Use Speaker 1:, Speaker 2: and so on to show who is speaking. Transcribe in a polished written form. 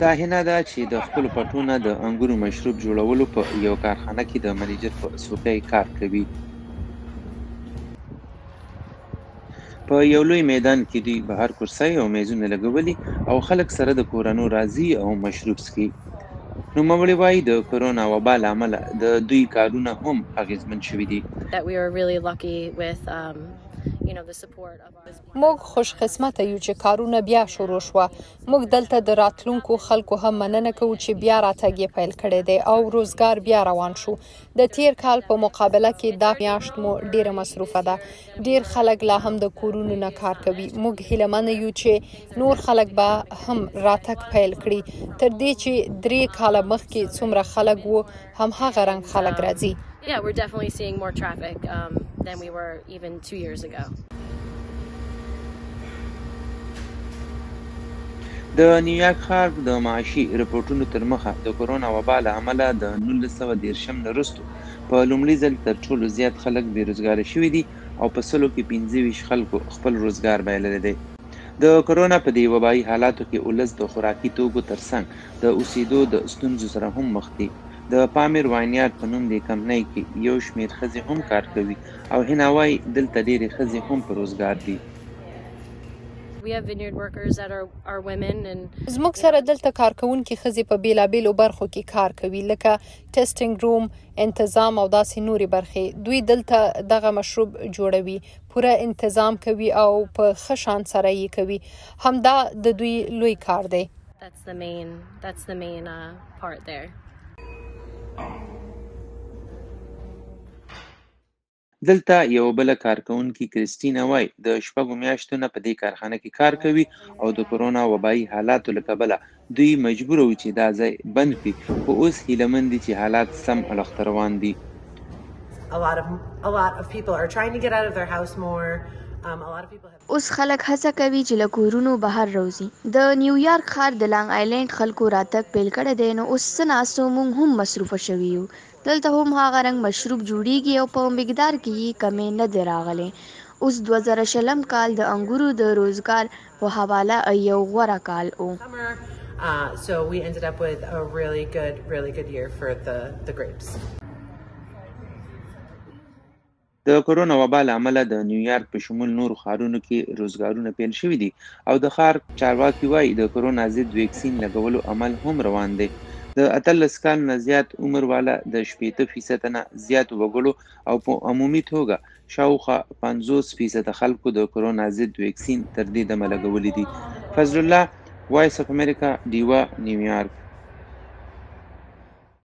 Speaker 1: دا هیله ده چې د خپلو پټو نه د انګورو مشروب جوړولو په یو کارخانه کې د منیجر په څوکۍ کار کوي. په یو لوی میدان کې دوی بهر کرسۍ او میزونه لګولي او خلک سره د کورونو راځي او مشروب څښي. نوموړي وایي د کرونا وبا له امله د دوی کارونه هم اغیزمن شوي دي.
Speaker 2: موږ خوش قسمته یو چې کارونه بیا شروع شوه. موږ دلته د راتلونکو خلکو هم مننه کوو چې بیا راتګ یې پیل کړی دی او روزګار بیا روان شو. د تیر کال په مقابله کې دا میاشت مو ډیره مصروفه ده. ډیر خلک لا هم د کورونو نه کار کوي. موږ هیله یو چې نور خلک به هم راتګ پیل کړي. تر دې چې 3 کاله مخکې څومره خلک وو هم هغه رنګ خلک راځي.
Speaker 3: Yeah, we're definitely seeing more traffic than we were even 2 years ago.
Speaker 1: د نیویارک ښار د معاشي رپورټونو تر مخه د کرونا وبا له امله د 1930 نه وروسته په لومړي ځل تر ټولو زیات خلک بېروزګاره شوي دي او په سلو کې 25 خلکو خپل روزګار بایللی دی. د کرونا په دې وبایي حالاتو کې ولس د خوراکي توکو ترڅنګ د اوسېدو د ستونزو سره هم مخ دي. د پامیر واینیارد په نوم دې کمپنۍ کې یو شمېر ښځې هم کار کوي او هینا وایي دلته ډېرې ښځې هم په روزګار دي.
Speaker 2: زموږ سره دلته کارکونکي ښځې په بیلابیلو برخو کې کار کوي لکه ټیسټینګ روم، انتظام او داسې نورې برخې. دوی دلته دغه مشروب جوړوي، پوره انتظام کوي او په ښه شان سره یې کوي. همدا د دوی لوی کار دی.
Speaker 3: That's the main part there.
Speaker 1: دلته یو بله کارکونکي کریسټینا وایي د 6 میاشتو نه په دې کارخانه کې کار کوي او د کرونا وبایي حالاتو له کبله دوی مجبوره وو چې دا ځای بند کړي، خو اوس هیلهمن دي چې حالات سم اړخته روان دي.
Speaker 4: اوس خلک هڅه کوي چې له کورونو بهر راوځي. د نیویارک ښار د لانګ آیلینډ خلکو راتګ پیل کړی دی، نو اوس څه ناستو موږ هم مصروفه شوي یو. دلته هم هغه رنګ مشروب جوړیږي او په مقدار کې یې کمې نه دی راغلی. اوس 2020 کال د انګورو د روزګار په حواله یو غوره کال و.
Speaker 5: So we ended up with a really good year for the grapes.
Speaker 1: د کرونا وبا له امله د نیویارک په شمول نورو ښارونو کې روزګارونه پیل شوي دي او د ښار چارواکي وایي د کرونا ضد ویکسین لګولو عمل هم روان دی. د 18 کال نه زیات عمر والا د 80% نه زیات وګړو او په عمومي توګه شاوخوا 50% خلکو د کرونا ضد ویکسین تر دې دمه لګولي دي. فضل الله، وایس اف امریکا، ډیوا، نیویارک.